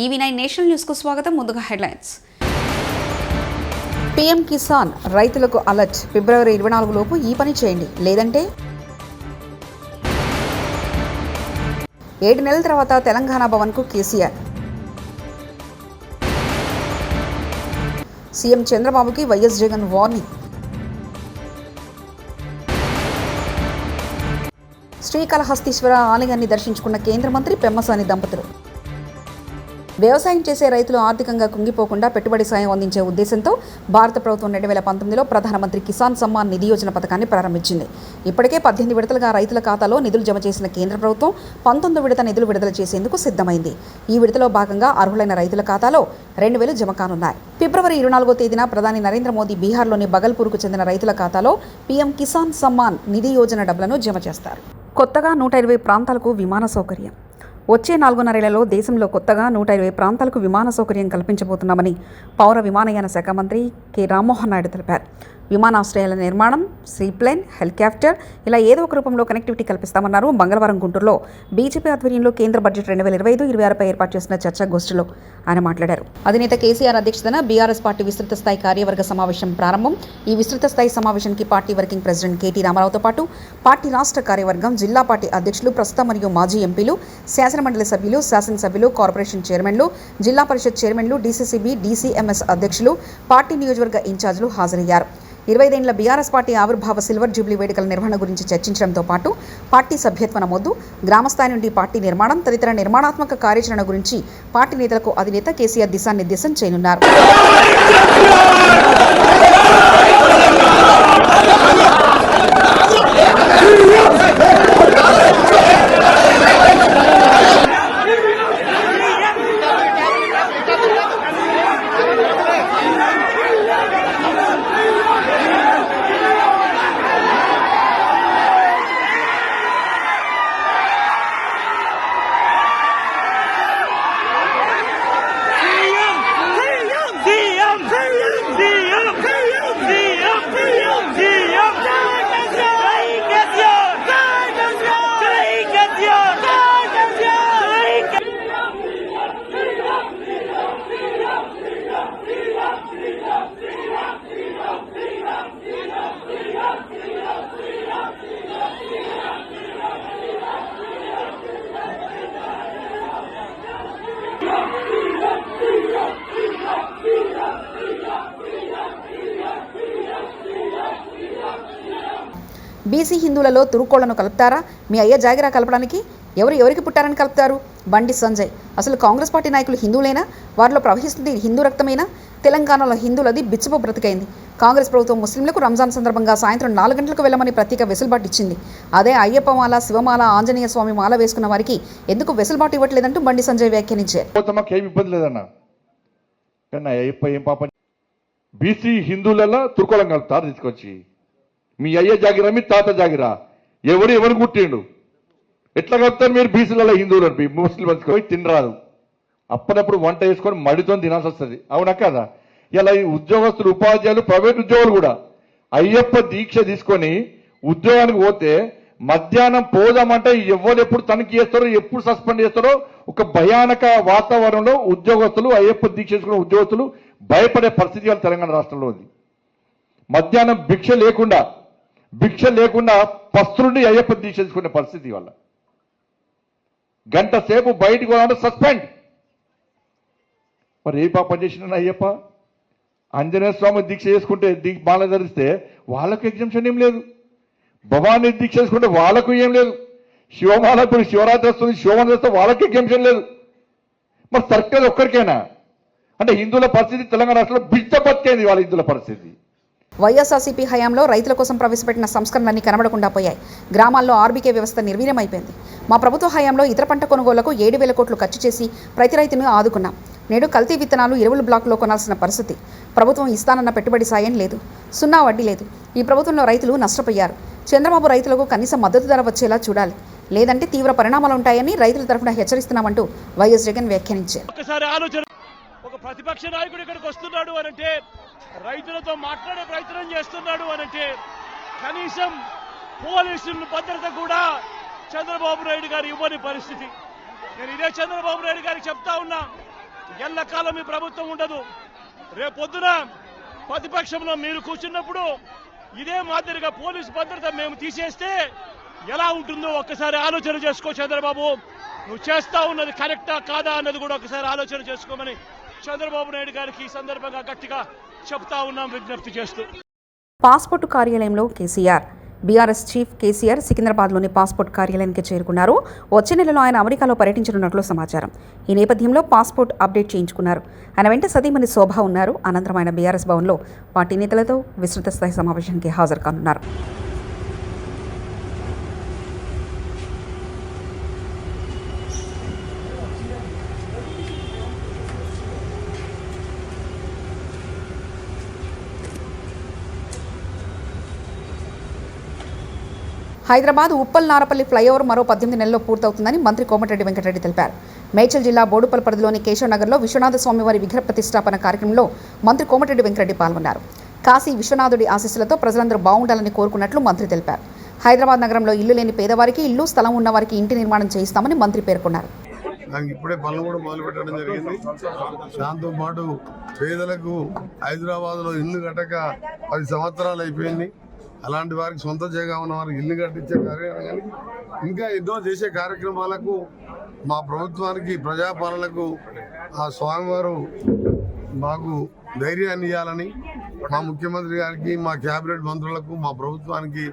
EV9 national news కు స్వాగతం. ముందుగా హెడ్లైన్స్. పీఎం కిసాన్ రైతులకు అలర్ట్. ఫిబ్రవరి 24 లోపు ఈ పని చేయండి, లేదంటే 7 నెలల తర్వాత తెలంగాణ భవన్కు కేసీఆర్. సీఎం చంద్రబాబుకి వైఎస్ జగన్ వార్నింగ్. శ్రీకాళహస్తీశ్వర ఆలయాన్ని దర్శించుకున్న కేంద్ర మంత్రి పెమ్మసాని దంపతులు. వ్యవసాయం చేసే రైతులు ఆర్థికంగా కుంగిపోకుండా పెట్టుబడి సాయం అందించే ఉద్దేశంతో భారత ప్రభుత్వం 2019లో ప్రధానమంత్రి కిసాన్ సమ్మాన్ నిధి యోజన పథకాన్ని ప్రారంభించింది. ఇప్పటికే 18 విడతలుగా రైతుల ఖాతాలో నిధులు జమ చేసిన కేంద్ర ప్రభుత్వం 19 విడత నిధులు విడుదల చేసేందుకు సిద్ధమైంది. ఈ విడతలో భాగంగా అర్హులైన రైతుల ఖాతాలో 2,000 జమ కానున్నాయి. ఫిబ్రవరి 24వ తేదీన ప్రధాని నరేంద్ర మోదీ బీహార్లోని బగల్పూర్కు చెందిన రైతుల ఖాతాలో పీఎం కిసాన్ సమ్మాన్ నిధి యోజన డబ్బులను జమ చేస్తారు. కొత్తగా 120 ప్రాంతాలకు విమాన సౌకర్యం. వచ్చే 4.5 ఏళ్లలో దేశంలో కొత్తగా 120 ప్రాంతాలకు విమాన సౌకర్యం కల్పించబోతున్నామని పౌర విమానయాన శాఖ మంత్రి కె రామ్మోహన్ నాయుడు తెలిపారు. విమానాశ్రయాల నిర్మాణం, సీప్లేన్, హెలికాప్టర్ ఇలా ఏదో ఒక రూపంలో కనెక్టివిటీ కల్పిస్తామన్నారు. మంగళవారం గుంటూరులో బీజేపీ ఆధ్వర్యంలో కేంద్ర బడ్జెట్ 2025-26పై ఏర్పాటు చేసిన చర్చాగోష్ఠిలో ఆయన మాట్లాడారు. అధినేత కేసీఆర్ అధ్యక్షతన బీఆర్ఎస్ పార్టీ విస్తృత స్థాయి కార్యవర్గ సమావేశం ప్రారంభం. ఈ విస్తృత స్థాయి సమావేశానికి పార్టీ వర్కింగ్ ప్రెసిడెంట్ కేటీ రామారావుతో పాటు పార్టీ రాష్ట్ర కార్యవర్గం, జిల్లా పార్టీ అధ్యక్షులు, ప్రస్తుత మరియు మాజీ ఎంపీలు, శాసనమండలి సభ్యులు, శాసనసభ్యులు, కార్పొరేషన్ చైర్మన్లు, జిల్లా పరిషత్ చైర్మన్లు, డీసీసీబీ, డీసీఎంఎస్ అధ్యక్షులు, పార్టీ నియోజకవర్గ ఇన్ఛార్జీలు హాజరయ్యారు. 25 ఏళ్ల బీఆర్ఎస్ పార్టీ ఆవిర్భావ సిల్వర్ జూబ్లీ వేడుకల నిర్వహణ గురించి చర్చించడంతో పాటు పార్టీ సభ్యత్వ నమోదు, గ్రామస్థాయి నుండి పార్టీ నిర్మాణం తదితర నిర్మాణాత్మక కార్యాచరణ గురించి పార్టీ నేతలకు అధినేత కేసీఆర్ దిశానిర్దేశం చేయనున్నారు. బీసీ హిందువులలో తురుకోళ్లను కలుపుతారా? మీ అయ్య జాగిరా కలపడానికి ఎవరికి పుట్టారని కలుపుతారు? బండి సంజయ్. అసలు కాంగ్రెస్ పార్టీ నాయకులు హిందువులేనా? వారిలో ప్రవహిస్తుంది హిందూ రక్తమేనా? తెలంగాణలో హిందువులది బిచ్చపు బ్రతికైంది. కాంగ్రెస్ ప్రభుత్వం ముస్లింలకు రంజాన్ సందర్భంగా సాయంత్రం 4 గంటలకు వెళ్ళమని ప్రత్యేక వెసులుబాటు ఇచ్చింది. అదే అయ్యప్ప మాల, శివమాల, ఆంజనేయ స్వామి మాల వేసుకున్న వారికి ఎందుకు వెసులుబాటు ఇవ్వట్లేదంటూ బండి సంజయ్ వ్యాఖ్యానించారు. బీసీ హిందువులలో తుర్కోళం కలుపుతారు తీసుకొచ్చి. మీ అయ్య జాగిరా, మీ తాత జాగిరా, ఎవరు కుట్టిండు? ఎట్లా కలుపుతారు మీరు? బీసీలలో హిందువులు ముస్లింస్ పోయి తినరాదు. అప్పుడప్పుడు వంట వేసుకొని మడితో తినాల్సి వస్తుంది. అవునా కదా? ఇలా ఈ ఉద్యోగస్తులు, ఉపాధ్యాయులు, ప్రైవేట్ ఉద్యోగులు కూడా అయ్యప్ప దీక్ష తీసుకొని ఉద్యోగానికి పోతే మధ్యాహ్నం పోదామంటే ఎప్పుడు తనిఖీ చేస్తారో, ఎప్పుడు సస్పెండ్ చేస్తారో ఒక భయానక వాతావరణంలో ఉద్యోగస్తులు, అయ్యప్ప దీక్ష చేసుకున్న ఉద్యోగస్తులు భయపడే పరిస్థితి వాళ్ళ తెలంగాణ రాష్ట్రంలో ఉంది. మధ్యాహ్నం భిక్ష లేకుండా పస్తులుండి అయ్యప్ప దీక్ష చేసుకునే పరిస్థితి వల్ల గంట సేపు బయటకు పోవాలంటే సస్పెండ్. మరి ఏ పాపం చేసిన అయ్యప్ప? ఆంజనేయ స్వామి దీక్ష చేసుకుంటే, మాల ధరిస్తే వాళ్ళకు ఎగ్జామ్షన్ ఏం లేదు. భవానీ దీక్ష చేసుకుంటే వాళ్ళకు ఏం లేదు. శివమాల, ఇప్పుడు శివరాత్రి వస్తుంది, శివమాల చేస్తే వాళ్ళకి ఎగ్జామ్షన్ లేదు. మరి సర్కల్ ఒక్కరికైనా? అంటే హిందువుల పరిస్థితి తెలంగాణ రాష్ట్రంలో బిడ్డ బతికేంది వాళ్ళ హిందువుల పరిస్థితి. వైఎస్ఆర్సీపీ హయాంలో రైతుల కోసం ప్రవేశపెట్టిన సంస్కరణలన్నీ కనబడకుండా పోయాయి. గ్రామాల్లో ఆర్బీకే వ్యవస్థ నిర్వీర్యమైపోయింది. మా ప్రభుత్వ హయాంలో ఇతర పంట కొనుగోళ్లకు 7,000 కోట్లు ఖర్చు చేసి ప్రతి రైతును ఆదుకున్నాం. నేడు కల్తీ విత్తనాలు, ఎరువుల బ్లాక్లో కొనాల్సిన పరిస్థితి. ప్రభుత్వం ఇస్తానన్న పెట్టుబడి సాయం లేదు, 0 వడ్డీ లేదు. ఈ ప్రభుత్వంలో రైతులు నష్టపోయారు. చంద్రబాబు రైతులకు కనీస మద్దతు ధర వచ్చేలా చూడాలి, లేదంటే తీవ్ర పరిణామాలు ఉంటాయని రైతుల తరఫున హెచ్చరిస్తున్నామంటూ వైఎస్ జగన్ వ్యాఖ్యానించారు. ప్రతిపక్ష నాయకుడు ఇక్కడికి వస్తున్నాడు అనంటే, రైతులతో మాట్లాడే ప్రయత్నం చేస్తున్నాడు అనంటే కనీసం పోలీసుల భద్రత కూడా చంద్రబాబు నాయుడు గారు ఇవ్వని పరిస్థితి. నేను ఇదే చంద్రబాబు నాయుడు గారికి చెప్తా ఉన్నా, ఎల్లకాలం ఈ ప్రభుత్వం ఉండదు. రేపొద్దున ప్రతిపక్షంలో మీరు కూర్చున్నప్పుడు ఇదే మాదిరిగా పోలీసు భద్రత మేము తీసేస్తే ఎలా ఉంటుందో ఒక్కసారి ఆలోచన చేసుకో చంద్రబాబు. నువ్వు చేస్తా ఉన్నది కరెక్టా కాదా అన్నది కూడా ఒకసారి ఆలోచన చేసుకోమని చంద్రబాబు నాయుడు గారికి ఈ సందర్భంగా గట్టిగా చెప్తా ఉన్నాం, విజ్ఞప్తి చేస్తూ. పాస్పోర్టు కార్యాలయంలో కేసీఆర్. బీఆర్ఎస్ చీఫ్ కేసీఆర్ సికింద్రాబాద్లోని పాస్పోర్ట్ కార్యాలయానికి చేరుకున్నారు. వచ్చే నెలలో ఆయన అమెరికాలో పర్యటించనున్నట్లు సమాచారం. ఈ నేపథ్యంలో పాస్పోర్ట్ అప్డేట్ చేయించుకున్నారు. ఆయన వెంట సతీమణి శోభ ఉన్నారు. అనంతరం ఆయన బీఆర్ఎస్ భవన్లో పార్టీ నేతలతో విస్తృత స్థాయి సమావేశానికి హాజరు కానున్నారు. హైదరాబాద్ ఉప్పల్ నారపల్లి ఫ్లైఓవర్ మరో 18 నెలల్లో పూర్తవుతుందని మంత్రి కోమటిరెడ్డి వెంకటరెడ్డి తెలిపారు. మేడ్చల్ జిల్లా బోడుపల్ పరిధిలోని కేశవనగర్లో విశ్వనాథ స్వామివారి విగ్రహ ప్రతిష్టాపన కార్యక్రమంలో మంత్రి కోమటిరెడ్డి వెంకటరెడ్డి పాల్గొన్నారు. కాశీ విశ్వనాథుడి ఆశీస్సులతో ప్రజలందరూ బాగుండాలని కోరుకున్నట్లు మంత్రి తెలిపారు. హైదరాబాద్ నగరంలో ఇల్లు లేని పేదవారికి ఇల్లు, స్థలం ఉన్నవారికి ఇంటి నిర్మాణం చేయిస్తామని మంత్రి పేర్కొన్నారు. ఇప్పుడే పనులు కూడా మొదలు పెట్టడం జరిగింది. దాంతో పాటు పేదలకు హైదరాబాద్లో ఇల్లు కట్టక 10 సంవత్సరాలు అయిపోయింది. అలాంటి వారికి సొంత జాగా ఉన్న వారికి ఇల్లు కట్టించే కార్యక్రమం కానీ ఇంకా ఎన్నో చేసే కార్యక్రమాలకు మా ప్రభుత్వానికి, ప్రజాపాలనకు ఆ స్వామివారు మాకు ధైర్యాన్ని ఇవ్వాలని మా ముఖ్యమంత్రి గారికి, మా క్యాబినెట్ మంత్రులకు, మా ప్రభుత్వానికి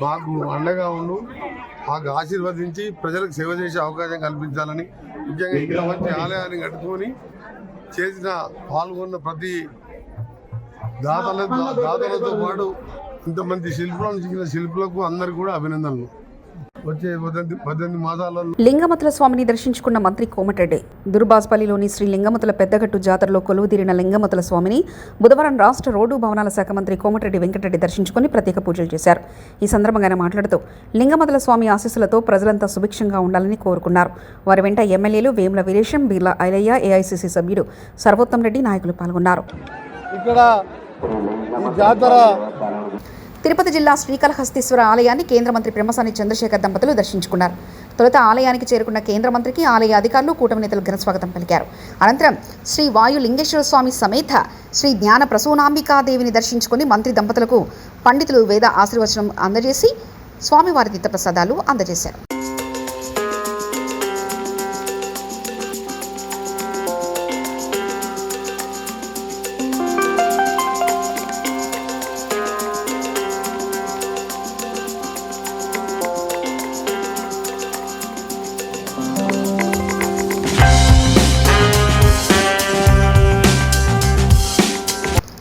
మాకు అండగా ఉండు, మాకు ఆశీర్వదించి ప్రజలకు సేవ చేసే అవకాశం కల్పించాలని, ముఖ్యంగా ఇక్కడ మంచి ఆలయాన్ని కట్టుకొని చేసిన పాల్గొన్న ప్రతి దాతలతో పాటు ఇంతమంది శిల్పులను చిక్కిన శిల్పులకు అందరికీ కూడా అభినందనలు. వచ్చే 18 మాసాలలో లింగమతుల స్వామిని దర్శించుకున్న మంత్రి కోమటిరెడ్డి దుర్బాజ్పల్లిలోని శ్రీ లింగమతుల పెద్దగట్టు జాతరలో కొలువుదీరిన లింగమతుల స్వామిని బుధవారం రాష్ట్ర రోడ్డు భవనాల శాఖ మంత్రి కోమటిరెడ్డి వెంకటరెడ్డి దర్శించుకుని ప్రత్యేక పూజలు చేశారు. ఈ సందర్భంగా ఆయన మాట్లాడుతూ లింగమతుల స్వామి ఆశీస్సులతో ప్రజలంతా సుభిక్షంగా ఉండాలని కోరుకున్నారు. వారి వెంట ఎమ్మెల్యేలు వేముల వీరేశం, బిర్లా ఐలయ్య, ఏఐసీసీ సభ్యుడు సర్వోత్తం రెడ్డి నాయకులు పాల్గొన్నారు. ఇక్కడ ఈ జాతర తిరుపతి జిల్లా శ్రీకాళహస్తీశ్వర ఆలయాన్ని కేంద్ర మంత్రి పెమ్మసాని చంద్రశేఖర్ దంపతులు దర్శించుకున్నారు. తొలుత ఆలయానికి చేరుకున్న కేంద్ర మంత్రికి ఆలయ అధికారులు, కూటమి నేతలు ఘనస్వాగతం పలికారు. అనంతరం శ్రీ వాయు లింగేశ్వర స్వామి సమేత శ్రీ జ్ఞాన ప్రసూనాంబికాదేవిని దర్శించుకుని మంత్రి దంపతులకు పండితులు వేద ఆశీర్వచనం అందజేసి స్వామివారి తీర్థప్రసాదాలు అందజేశారు.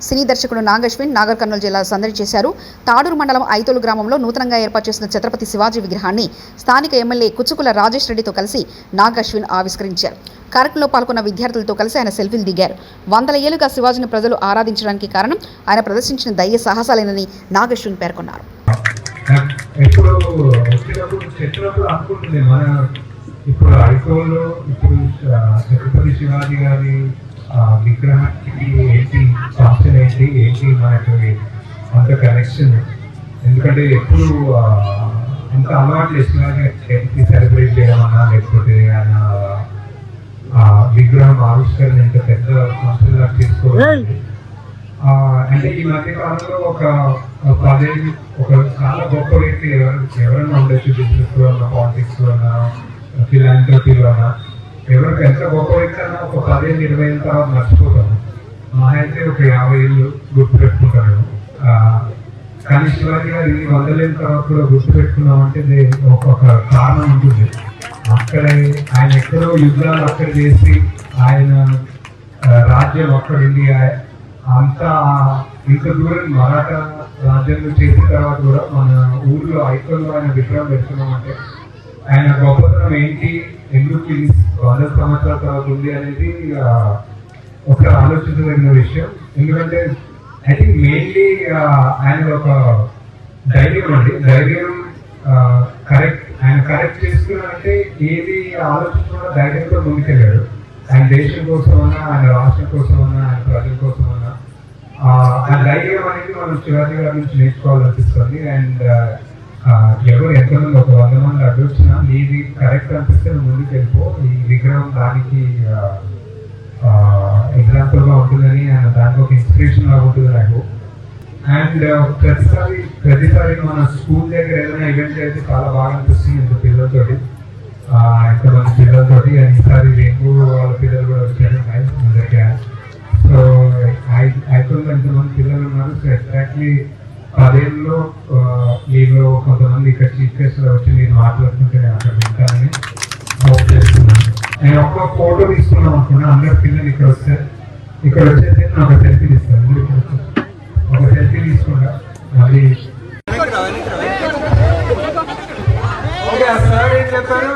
సినీ దర్శకుడు నాగశ్విన్ నాగర్ కర్నూలు జిల్లా సందడి చేశారు. తాడూరు మండలం ఐతోలు గ్రామంలో నూతనంగా ఏర్పాటు చేసిన ఛత్రపతి శివాజీ విగ్రహాన్ని స్థానిక ఎమ్మెల్యే కుచ్చుకుల రాజేష్ రెడ్డితో కలిసి నాగశ్విన్ ఆవిష్కరించారు. కార్యక్రమంలో పాల్గొన్న విద్యార్థులతో కలిసి ఆయన సెల్ఫీలు దిగారు. 100 ఏళ్లుగా శివాజీని ప్రజలు ఆరాధించడానికి కారణం ఆయన ప్రదర్శించిన ధైర్య సాహసాలేనని నాగశ్విన్ పేర్కొన్నారు. విగ్రహానికి ఏంటి ఫంక్షన్ ఏంటి మనకు అంత కనెక్షన్, ఎందుకంటే ఎప్పుడు అంత అలవాటు చేసుకుని సెలబ్రేట్ చేయడం అన్నా, లేకపోతే ఆయన విగ్రహం ఆవిష్కరణ ఎంత పెద్ద ఫంక్షన్గా తీసుకోవాలి. అంటే ఈ మధ్య కాలంలో ఒక 10 ఏళ్ళు ఒక చాలా గొప్ప వ్యక్తి ఎవరైనా ఉండొచ్చు, బిజినెస్ లో అన్నా, పాలిటిక్స్ లో అన్నా, ఫిలాంథ్రపీలో అన్నా, ఎవరికి ఎంత గొప్ప వ్యక్తి అన్నా ఒక 10 ఏళ్ళు 20 ఏళ్ళ తర్వాత మర్చిపోతాము. మా అయితే ఒక 50 ఏళ్ళు గుర్తు పెట్టుకుంటాను. కానీ శివాజీ గారు 100 ఏళ్ళ తర్వాత కూడా గుర్తు పెట్టుకున్నామంటే ఒక కారణం ఉంటుంది. అక్కడే ఆయన ఎక్కడో యుద్ధాలు అక్కడ చేసి ఆయన రాజ్యం అక్కడుండి అంతా ఇంత దూరం మరాఠా రాజ్యంలో చేసిన తర్వాత కూడా మన ఊర్లో ఐక్యంలో ఆయన విగ్రహం పెట్టుకున్నామంటే ఆయన గొప్పతనం ఏంటి, ఎందుకు 100 సంవత్సరాల తర్వాత ఉంది అనేది ఒక ఆలోచించదగిన విషయం. ఎందుకంటే ఐ థింక్ మెయిన్లీ ఆయన ఒక ధైర్యం అండి, ధైర్యం కరెక్ట్, ఆయన కరెక్ట్ చేసుకున్నారంటే ఏది ఆలోచించకుండా ధైర్యంతో ముందుకెళ్ళాడు. ఆయన దేశం కోసం అన్నా, ఆయన రాష్ట్రం కోసం అన్నా, ఆయన ప్రజల కోసం అన్నా ఆ ధైర్యం అనేది మనం శివాజీ గారి నుంచి నేర్చుకోవాలనిపిస్తుంది. అండ్ ఎవరు ఎంతమంది ఒక 100 మంది అడ్డొచ్చినా నీది కరెక్ట్ అనిపిస్తే నువ్వు ముందుకు వెళ్ళిపో, ఈ విగ్రహం దానికి ఎగ్జాంపుల్గా ఉంటుందని దాంట్లో ఒక ఇన్స్పిరేషన్ లాగా ఉంటుంది నాకు. అండ్ ప్రతిసారి మన స్కూల్ దగ్గర ఏదైనా ఈవెంట్ అయితే చాలా బాగా అనిపిస్తుంది ఇంత పిల్లలతోటి, ఇంతమంది పిల్లలతోటి. అండ్ ఈసారి రేపు వాళ్ళ పిల్లలు కూడా వచ్చారు అందరికీ. సో ఐదులో ఇంతమంది పిల్లలు ఉన్నారు. సో ఎగ్జాక్ట్లీ 10 ఏళ్ళలో వీళ్ళు కొంతమంది ఇక్కడ చీఫ్ గెస్ట్లో వచ్చి నేను మాట్లాడుతుంటే నేను అక్కడ వింటానని హోప్ చేస్తున్నాను. నేను ఒక్క ఫోటో తీసుకున్నాం అనుకున్నా, అందరు పిల్లలు ఇక్కడ వచ్చేసి నాకు ఒక సెల్ఫీ తీస్తాను. ఒక సెల్ఫీ తీసుకుంటా మళ్ళీ సార్ ఏం చెప్పారు,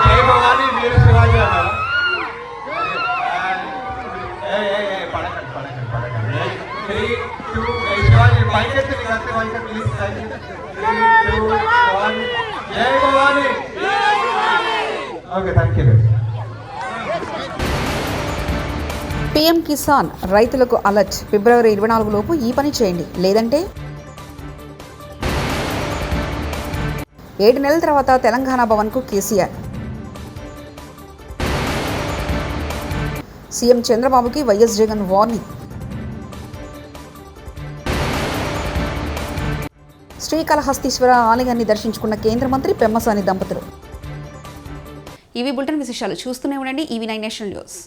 జై భవానీ వీర శివాజీ అన్నారు. శివాజీ పైకెత్తి ప్లీజ్. 3, 2, 1 జై Bhavani. Okay, thank you. PM Kisan రైతులకు అలర్ట్. ఫిబ్రవరి 24 లోపు ఈ పని చేయండి, లేదంటే 7 నెలల తర్వాత తెలంగాణ భవన్కు కేసీఆర్. సీఎం చంద్రబాబుకి వైఎస్ జగన్ వార్నింగ్. శ్రీకాళహస్తీశ్వర ఆలయాన్ని దర్శించుకున్న కేంద్ర మంత్రి పెమ్మసాని దంపతులు. ఇవి బులెటిన్ విశేషాలు. చూస్తూనే ఉండండి EV9 నేషనల్ న్యూస్.